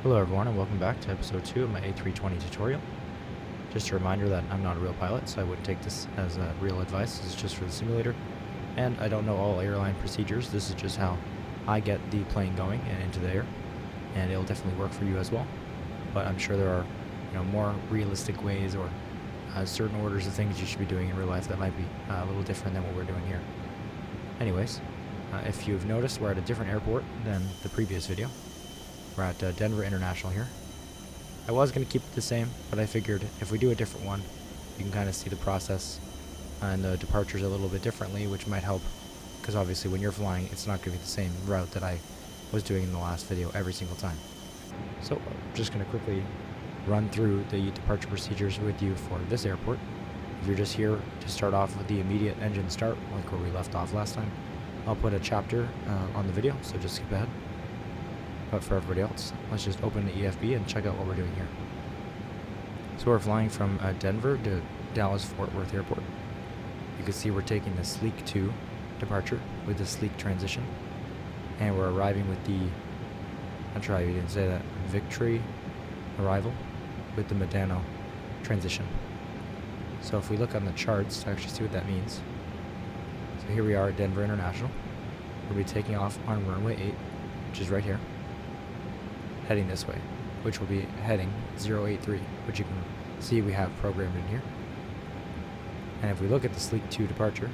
Hello everyone and welcome back to episode 2 of my A320 tutorial. Just a reminder that I'm not a real pilot, so I wouldn't take this as real advice. This is just for the simulator, and I don't know all airline procedures. This is just how I get the plane going and into the air, and it'll definitely work for you as well. But I'm sure there are more realistic ways or certain orders of things you should be doing in real life that might be a little different than what we're doing here. Anyways, if you've noticed, we're at a different airport than the previous video. We're at Denver International here. I was going to keep it the same, but I figured if we do a different one, you can kind of see the process and the departures a little bit differently, which might help, because obviously when you're flying, it's not going to be the same route that I was doing in the last video every single time. So I'm just going to quickly run through the departure procedures with you for this airport. If you're just here to start off with the immediate engine start, like where we left off last time, I'll put a chapter on the video, so just skip ahead. But for everybody else, let's just open the EFB and check out what we're doing here. So we're flying from Denver to Dallas-Fort Worth Airport. You can see we're taking the Sleek 2 departure with the Sleek transition, and we're arriving with the, I'll try you didn't say that, Victory arrival with the Medano transition. So if we look on the charts to actually see what that means, so here we are at Denver International. We'll be taking off on runway 8, which is right here, heading this way, which will be heading 083, which you can see we have programmed in here. And if we look at the Sleek 2 departure,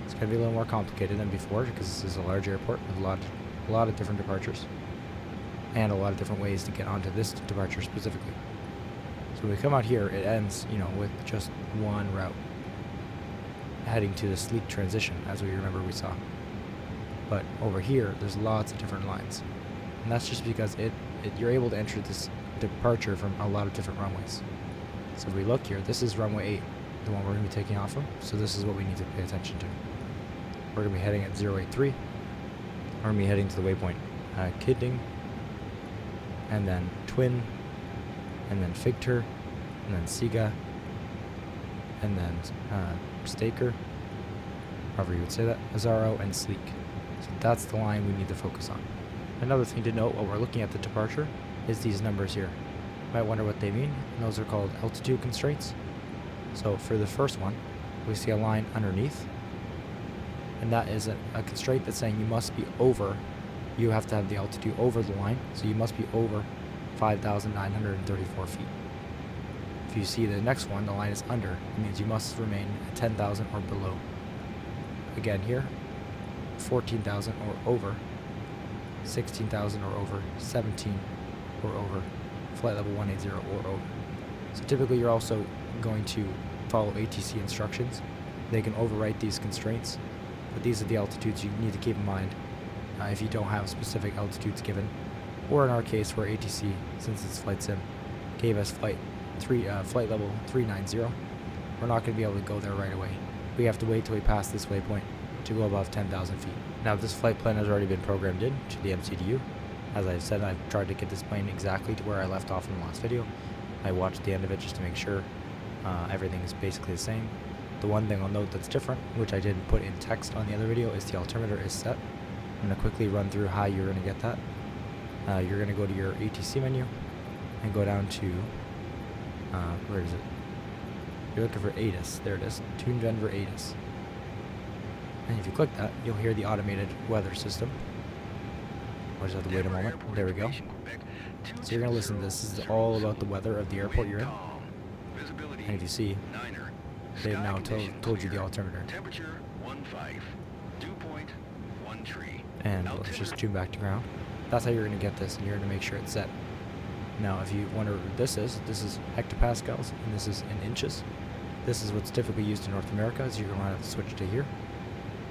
it's going to be a little more complicated than before because this is a large airport with a lot of different departures and a lot of different ways to get onto this departure specifically. So when we come out here, it ends, with just one route heading to the Sleek transition, as we remember we saw. But over here, there's lots of different lines. And that's just because you're able to enter this departure from a lot of different runways. So if we look here, this is runway 8, the one we're going to be taking off from. So this is what we need to pay attention to. We're going to be heading at 083. We're going to be heading to the waypoint Kidding, and then Twin, and then Figter, and then Siga, and then Staker, however you would say that, Azaro, and Sleek. So that's the line we need to focus on. Another thing to note while we're looking at the departure is these numbers here. You might wonder what they mean, and those are called altitude constraints. So for the first one, we see a line underneath, and that is a constraint that's saying you must be over, you have to have the altitude over the line, so you must be over 5,934 feet. If you see the next one, the line is under, it means you must remain at 10,000 or below. Again here, 14,000 or over, 16,000 or over, 17 or over, flight level 180 or over. So typically you're also going to follow ATC instructions. They can overwrite these constraints, but these are the altitudes you need to keep in mind if you don't have specific altitudes given. Or in our case where ATC, since it's flight sim, gave us flight level 390, we're not going to be able to go there right away. We have to wait till we pass this waypoint to go above 10,000 feet. Now this flight plan has already been programmed in to the MCDU. As I've said, I've tried to get this plane exactly to where I left off in the last video. I watched the end of it just to make sure everything is basically the same. The one thing I'll note that's different, which I didn't put in text on the other video, is the altimeter is set. I'm going to quickly run through how you're going to get that. You're going to go to your ATC menu and go down to, where is it? You're looking for ATIS. There it is. Tune Denver ATIS. And if you click that, you'll hear the automated weather system. We'll just have to wait a moment. There we go. So you're going to listen to this. This is all about the weather of the airport you're in. And if you see, they've now told you the altimeter. And let's just tune back to ground. That's how you're going to get this, and you're going to make sure it's set. Now, if you wonder what this is hectopascals, and this is in inches. This is what's typically used in North America, so you're going to have to switch to here.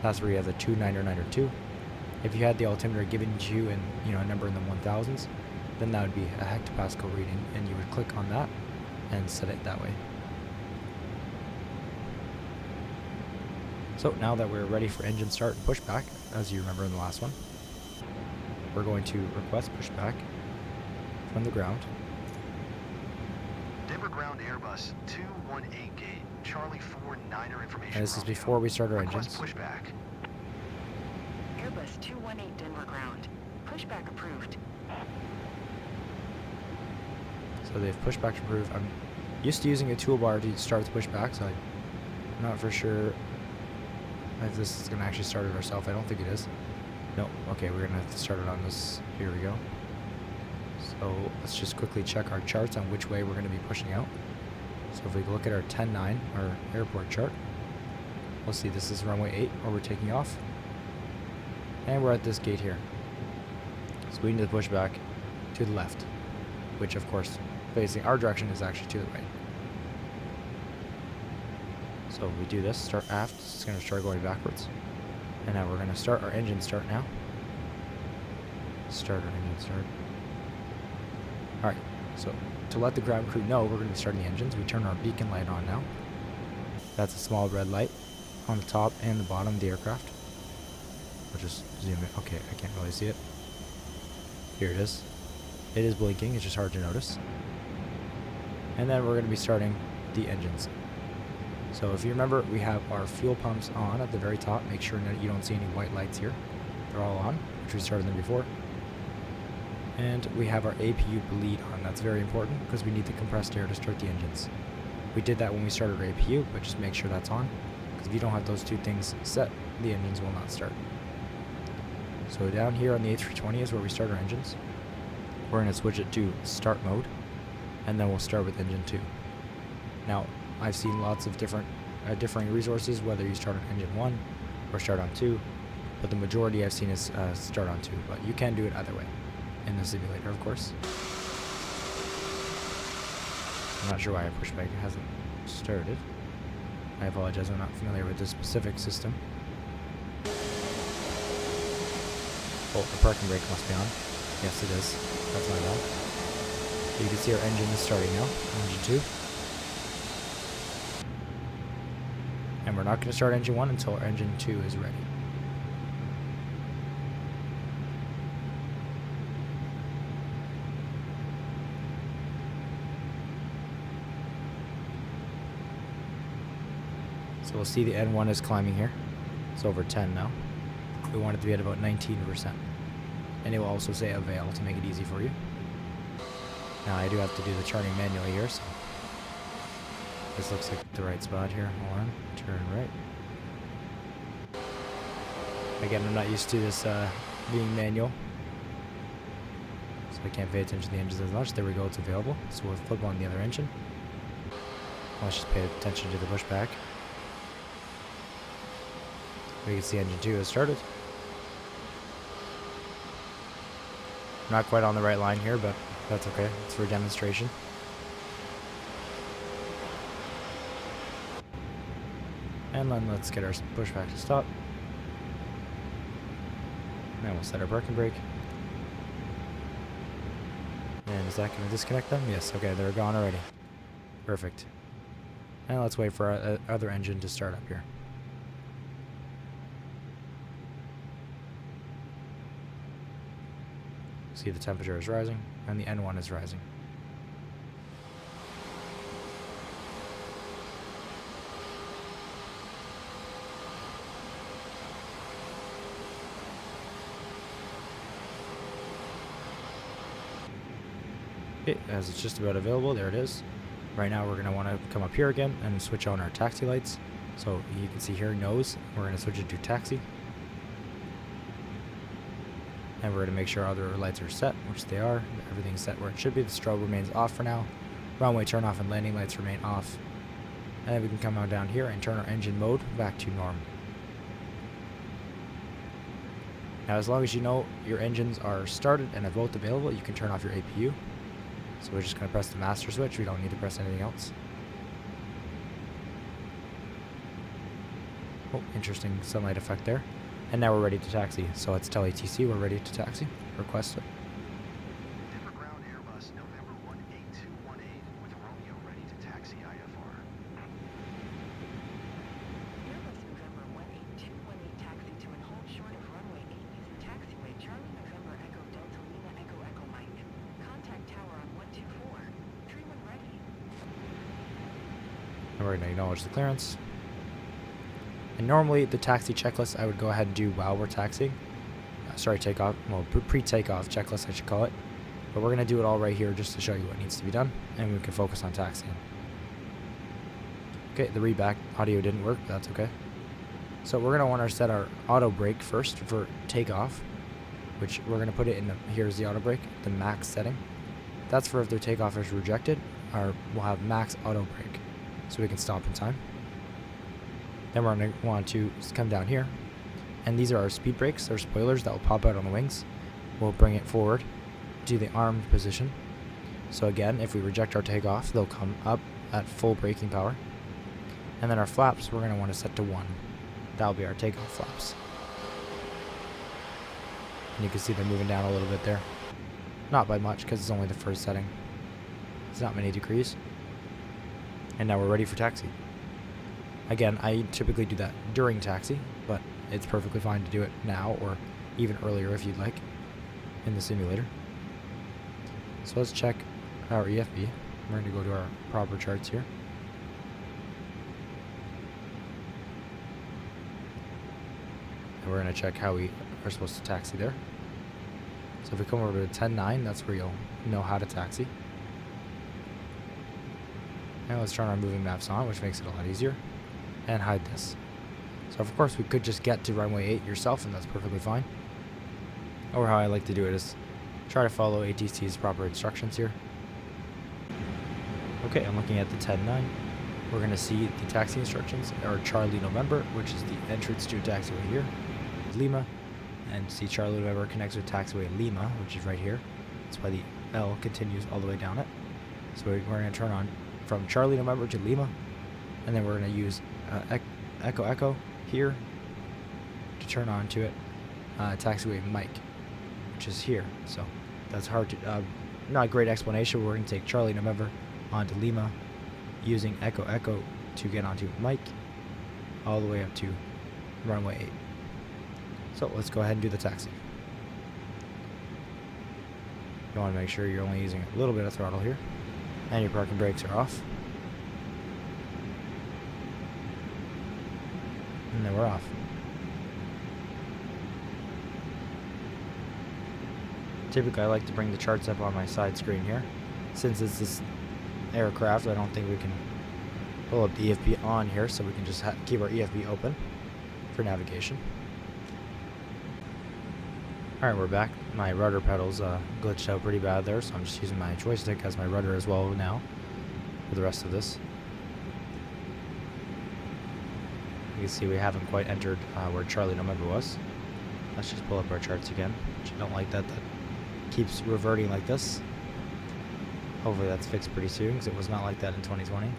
That's where you have the 29902. If you had the altimeter given to you in a number in the 1000s, then that would be a hectopascal reading, and you would click on that and set it that way. So now that we're ready for engine start and pushback, as you remember in the last one, we're going to request pushback from the ground. Denver ground Airbus 218 gate, Charlie 49er information. And this is before we start our engines. Pushback. Airbus 218 Denver ground. Pushback approved. So they've pushback to approve. I'm used to using a toolbar to start the pushback, so I'm not for sure if this is going to actually start it ourselves. I don't think it is. No. Okay, we're going to have to start it on this. Here we go. So let's just quickly check our charts on which way we're going to be pushing out. So if we look at our 10-9, our airport chart, we'll see this is runway 8 where we're taking off. And we're at this gate here. So we need to push back to the left, which of course facing our direction is actually to the right. So if we do this, start aft, it's going to start going backwards. And now we're going to start our engine start now. Start our engine start. Alright, so to let the ground crew know we're going to be starting the engines, we turn our beacon light on now. That's a small red light on the top and the bottom of the aircraft. We'll just zoom in. Okay, I can't really see it. Here it is. It is blinking, it's just hard to notice. And then we're going to be starting the engines. So if you remember, we have our fuel pumps on at the very top. Make sure that you don't see any white lights here. They're all on, which we started them before. And we have our APU bleed on. That's very important because we need the compressed air to start the engines. We did that when we started our APU, but just make sure that's on, because if you don't have those two things set, the engines will not start. So down here on the A320 is where we start our engines. We're going to switch it to start mode, and then we'll start with engine 2. Now, I've seen lots of differing resources, whether you start on engine 1 or start on 2, but the majority I've seen is start on 2, but you can do it either way in the simulator, of course. I'm not sure why our pushback hasn't started. I apologize, I'm not familiar with this specific system. Oh, the parking brake must be on. Yes, it is. That's my bad. So you can see our engine is starting now, engine 2. And we're not going to start engine 1 until our engine 2 is ready. So we'll see the N1 is climbing here. It's over 10 now. We want it to be at about 19%. And it will also say avail to make it easy for you. Now I do have to do the charting manually here, so this looks like the right spot here. Hold on, turn right. Again, I'm not used to this being manual, so I can't pay attention to the engines as much. There we go, it's available. So we'll flip on the other engine. Let's just pay attention to the pushback. We can see engine 2 has started. Not quite on the right line here, but that's okay. It's for demonstration. And then let's get our pushback to stop. Now we'll set our parking brake. And is that going to disconnect them? Yes, okay, they're gone already. Perfect. And let's wait for our other engine to start up here. See, the temperature is rising, and the N1 is rising. Okay, as it's just about available, there it is. Right now we're going to want to come up here again and switch on our taxi lights. So you can see here, nose, we're going to switch it to taxi. And we're going to make sure other lights are set, which they are. Everything's set where it should be. The strobe remains off for now. Runway turn off and landing lights remain off. And then we can come on down here and turn our engine mode back to norm. Now, as long as you know your engines are started and have both available, you can turn off your APU. So we're just going to press the master switch. We don't need to press anything else. Oh, interesting sunlight effect there. And now we're ready to taxi. So let's tell ATC we're ready to taxi. Request it. Denver ground Airbus November 18218 with Romeo ready to taxi IFR. Airbus November 18218 taxi to and hold short of runway 8 using taxiway Charlie November Echo Delta Lima Echo Echo Mike. Contact tower on 124. 31 ready. And we're going to acknowledge the clearance. And normally the taxi checklist I would go ahead and do while we're taxiing. Sorry, takeoff. Well, pre-takeoff checklist I should call it. But we're going to do it all right here just to show you what needs to be done, and we can focus on taxiing. Okay, the readback audio didn't work, but that's okay. So we're going to want to set our auto brake first for takeoff, which we're going to put it in here's the auto brake, the max setting. That's for if the takeoff is rejected, or we'll have max auto brake, so we can stop in time. Then we're going to want to come down here, and these are our speed brakes. They're spoilers that will pop out on the wings. We'll bring it forward to the armed position. So again, if we reject our takeoff, they'll come up at full braking power. And then our flaps, we're going to want to set to 1. That'll be our takeoff flaps. And you can see they're moving down a little bit there. Not by much, because it's only the first setting. It's not many degrees. And now we're ready for taxi. Again, I typically do that during taxi, but it's perfectly fine to do it now or even earlier if you'd like in the simulator. So let's check our EFB. We're going to go to our proper charts here. And we're going to check how we are supposed to taxi there. So if we come over to 10.9, that's where you'll know how to taxi. Now let's turn our moving maps on, which makes it a lot easier. And hide this. So of course we could just get to runway 8 yourself, and that's perfectly fine. Or how I like to do it is try to follow ATC's proper instructions here. Okay, I'm looking at the 10.9. We're going to see the taxi instructions are Charlie November, which is the entrance to taxiway here, Lima, and see Charlie November connects with taxiway Lima, which is right here. That's why the L continues all the way down it. So we're going to turn on from Charlie November to Lima, and then we're going to use Echo Echo here to turn on to it taxiway Mike, which is here. So that's hard to not a great explanation. We're going to take Charlie November onto Lima using Echo Echo to get onto Mike all the way up to runway 8. So let's go ahead and do the taxi. You want to make sure you're only using a little bit of throttle here, and your parking brakes are off. And then we're off. Typically I like to bring the charts up on my side screen here. Since it's this aircraft, I don't think we can pull up the EFB on here, so we can just keep our EFB open for navigation. Alright, we're back. My rudder pedals glitched out pretty bad there, so I'm just using my joystick as my rudder as well now for the rest of this. You can see we haven't quite entered where Charlie November was. Let's just pull up our charts again, which I don't like that keeps reverting like this. Hopefully that's fixed pretty soon, because it was not like that in 2020.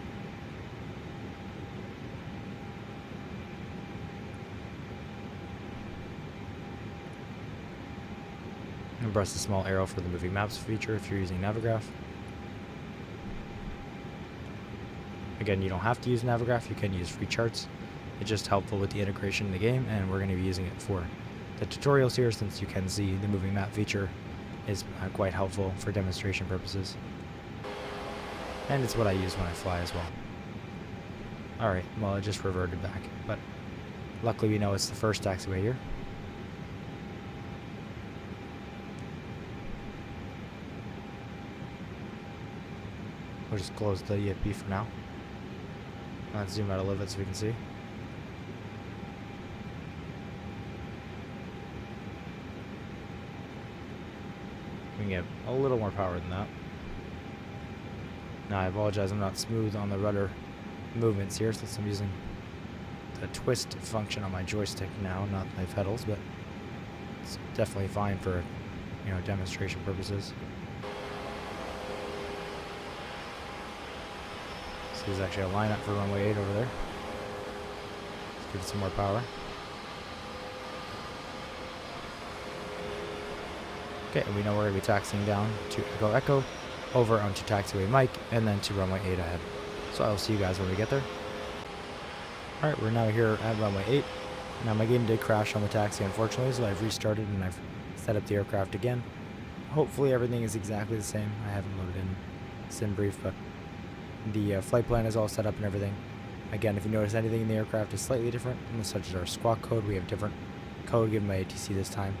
And press the small arrow for the moving maps feature if you're using Navigraph. Again, you don't have to use Navigraph, you can use free charts. It's just helpful with the integration in the game, and we're going to be using it for the tutorials here, since you can see the moving map feature is quite helpful for demonstration purposes. And it's what I use when I fly as well. Alright, well, it just reverted back, but luckily we know it's the first taxiway here. We'll just close the EFB for now. Let's zoom out a little bit so we can see. We can get a little more power than that. Now I apologize, I'm not smooth on the rudder movements here since I'm using the twist function on my joystick now, not my pedals, but it's definitely fine for, demonstration purposes. So there's actually a lineup for runway 8 over there. Let's give it some more power. Okay, and we know we're going to be taxiing down to Echo Echo, over onto taxiway Mike, and then to runway 8 ahead. So I'll see you guys when we get there. Alright, we're now here at runway 8. Now my game did crash on the taxi, unfortunately, so I've restarted and I've set up the aircraft again. Hopefully everything is exactly the same. I haven't loaded in SimBrief, but the flight plan is all set up and everything. Again, if you notice anything in the aircraft is slightly different, such as our squawk code, we have different code given by ATC this time,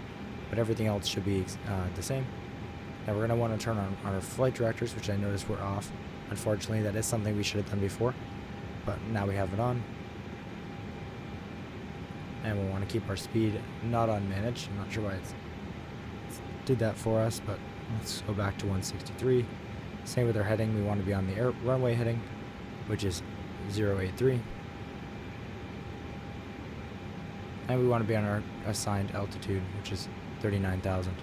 but everything else should be the same. Now we're going to want to turn on our flight directors, which I noticed were off. Unfortunately, that is something we should have done before, but now we have it on. And we'll want to keep our speed not unmanaged. I'm not sure why it's did that for us, but let's go back to 163. Same with our heading. We want to be on the runway heading, which is 083. And we want to be on our assigned altitude, which is 39,000.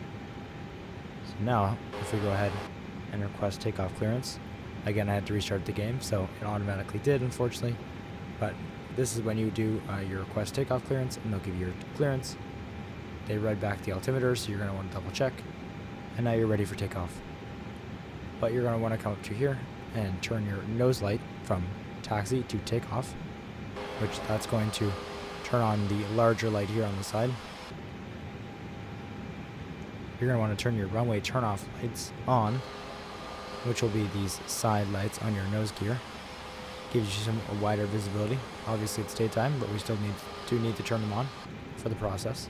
So now, if we go ahead and request takeoff clearance, again, I had to restart the game, so it automatically did, unfortunately. But this is when you do your request takeoff clearance, and they'll give you your clearance. They read back the altimeter, so you're going to want to double check. And now you're ready for takeoff. But you're going to want to come up to here and turn your nose light from taxi to takeoff, which that's going to turn on the larger light here on the side. You're going to want to turn your runway turn-off lights on, which will be these side lights on your nose gear. Gives you some wider visibility. Obviously it's daytime, but we still need to turn them on for the process.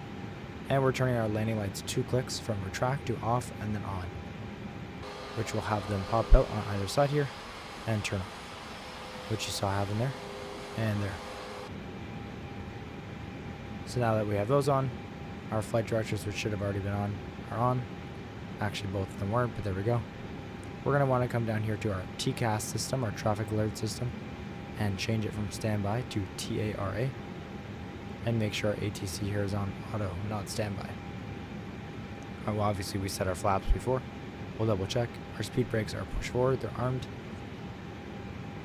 And we're turning our landing lights 2 clicks from retract to off and then on, which will have them pop out on either side here and turn on, which you saw happen there and there. So now that we have those on, our flight directors, which should have already been on, are on. Actually, both of them weren't, but there we go. We're going to want to come down here to our TCAS system, our traffic alert system, and change it from standby to TARA, and make sure our ATC here is on auto, not standby. Well, obviously we set our flaps before. We'll double check. Our speed brakes are push forward, they're armed,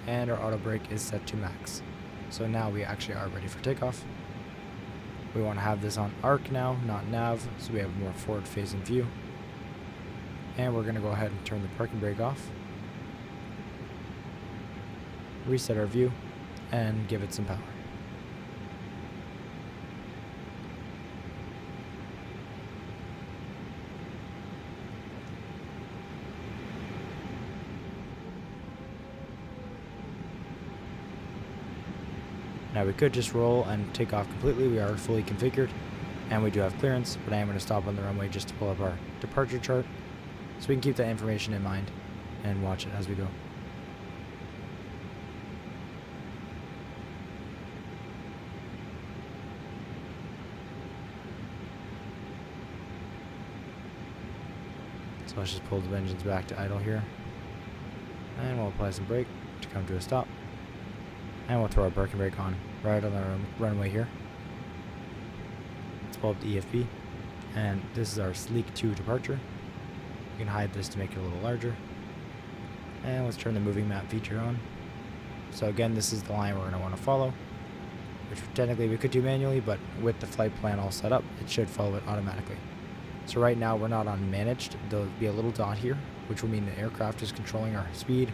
and our auto brake is set to max. So now we actually are ready for takeoff. We want to have this on arc now, not nav, so we have a more forward facing view. And we're going to go ahead and turn the parking brake off, reset our view, and give it some power. Now we could just roll and take off completely. We are fully configured and we do have clearance, but I am going to stop on the runway just to pull up our departure chart so we can keep that information in mind and watch it as we go. So let's just pull the engines back to idle here, and we'll apply some brake to come to a stop. And we'll throw our parking brake on right on the runway here. Let's pull up the EFB. And this is our Sleek 2 departure. You can hide this to make it a little larger. And let's turn the moving map feature on. So again, this is the line we're going to want to follow, which technically we could do manually, but with the flight plan all set up, it should follow it automatically. So right now we're not on managed. There'll be a little dot here, which will mean the aircraft is controlling our speed,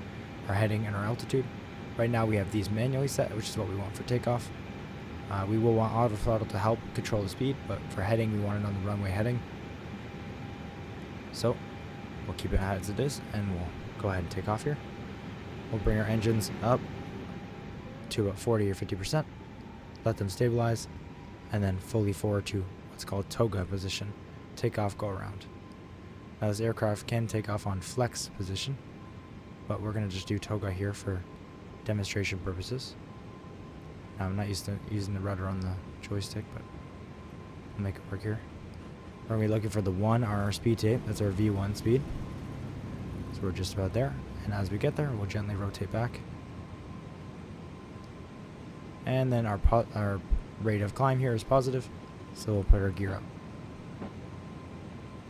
our heading, and our altitude. Right now we have these manually set, which is what we want for takeoff. We will want auto throttle to help control the speed, but for heading we want it on the runway heading. So we'll keep it as it is, and we'll go ahead and take off here. We'll bring our engines up to about 40 or 50%, let them stabilize, and then fully forward to what's called toga position, take off, go around. Now this aircraft can take off on flex position, but we're going to just do toga here for demonstration purposes. Now, I'm not used to using the rudder on the joystick, but I'll make it work here. We're going to be looking for the 1 on our speed tape. That's our V1 speed. So we're just about there. And as we get there, we'll gently rotate back. And then our rate of climb here is positive, so we'll put our gear up.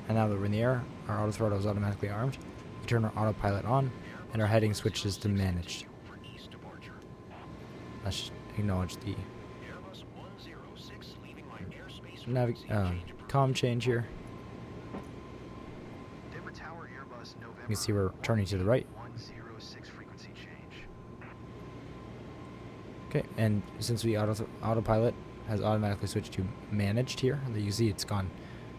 And now that we're in the air, our auto throttle is automatically armed. We turn our autopilot on, and our heading switches to managed. Let's just acknowledge the comm change here. You can see we're turning to the right. Okay, and since we autopilot has automatically switched to managed here, you see it's gone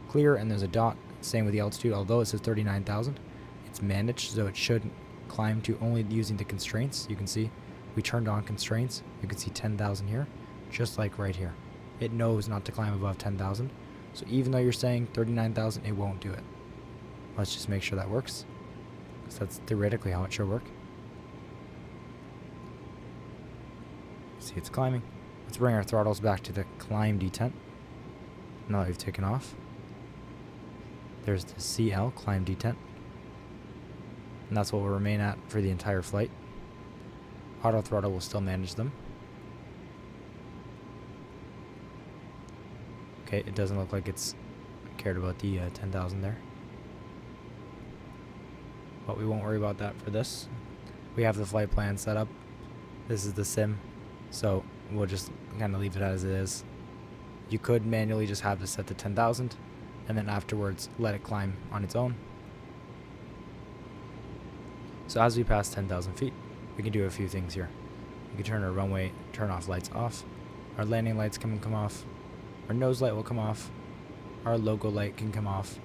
clear and there's a dot. Same with the altitude, although it says 39,000, it's managed, so it should climb to only using the constraints. You can see we turned on constraints. You can see 10,000 here, just like right here. It knows not to climb above 10,000. So even though you're saying 39,000, it won't do it. Let's just make sure that works, because that's theoretically how it should work. See, it's climbing. Let's bring our throttles back to the climb detent. Now that we've taken off. There's the CL, climb detent. And that's what we'll remain at for the entire flight. Auto throttle will still manage them. Okay, it doesn't look like it's cared about the 10,000 there. But we won't worry about that for this. We have the flight plan set up. This is the sim, so we'll just kind of leave it as it is. You could manually just have this set to 10,000 and then afterwards let it climb on its own. So as we pass 10,000 feet, we can do a few things here. We can turn our runway turn off lights off. Our landing lights can come off. Our nose light will come off. Our logo light can come off,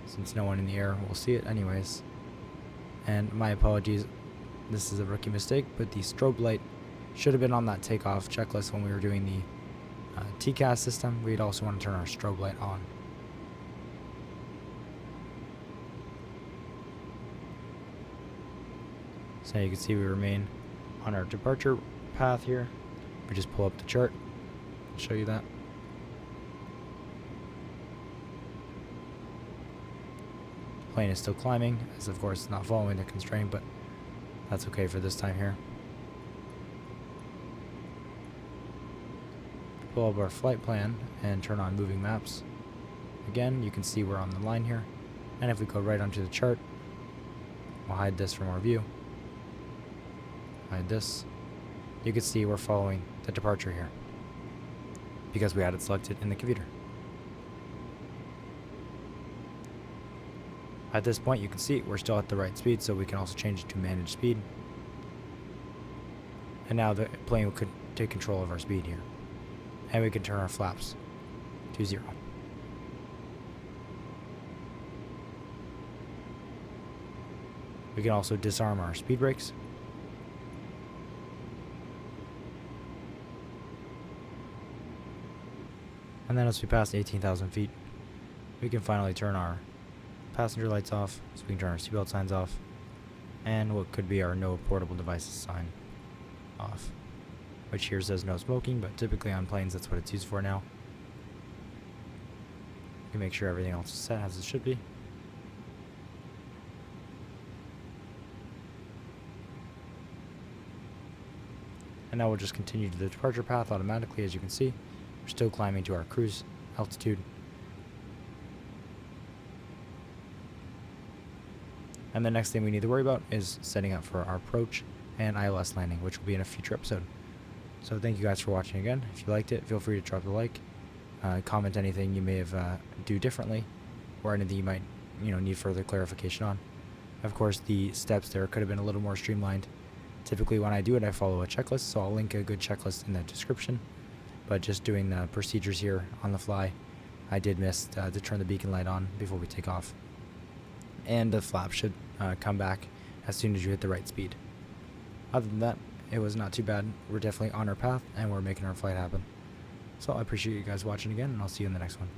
since no one in the air will see it anyways. And my apologies, this is a rookie mistake, but the strobe light should have been on that takeoff checklist when we were doing the TCAS system. We'd also want to turn our strobe light on. So you can see we remain on our departure path here. We just pull up the chart. I'll show you that. Plane is still climbing, as of course it's not following the constraint, but that's okay for this time here. Pull up our flight plan and turn on moving maps. Again, you can see we're on the line here, and if we go right onto the chart, we'll hide this from our view. Hide this. You can see we're following the departure here because we had it selected in the computer. At this point, you can see we're still at the right speed, so we can also change it to manage speed. And now the plane could take control of our speed here. And we can turn our flaps to 0. We can also disarm our speed brakes. And then as we pass 18,000 feet, we can finally turn our passenger lights off, so we can turn our seatbelt signs off, and what could be our no portable devices sign off, which here says no smoking, but typically on planes that's what it's used for now. You can make sure everything else is set as it should be. And now we'll just continue to the departure path automatically. As you can see, we're still climbing to our cruise altitude. And the next thing we need to worry about is setting up for our approach and ILS landing, which will be in a future episode. So thank you guys for watching again. If you liked it, feel free to drop a like, comment anything you may have do differently, or anything you might need further clarification on. Of course, the steps there could have been a little more streamlined. Typically when I do it, I follow a checklist, so I'll link a good checklist in the description. But just doing the procedures here on the fly, I did miss to turn the beacon light on before we take off. And the flap should come back as soon as you hit the right speed. Other than that, it was not too bad. We're definitely on our path, and we're making our flight happen. So I appreciate you guys watching again, and I'll see you in the next one.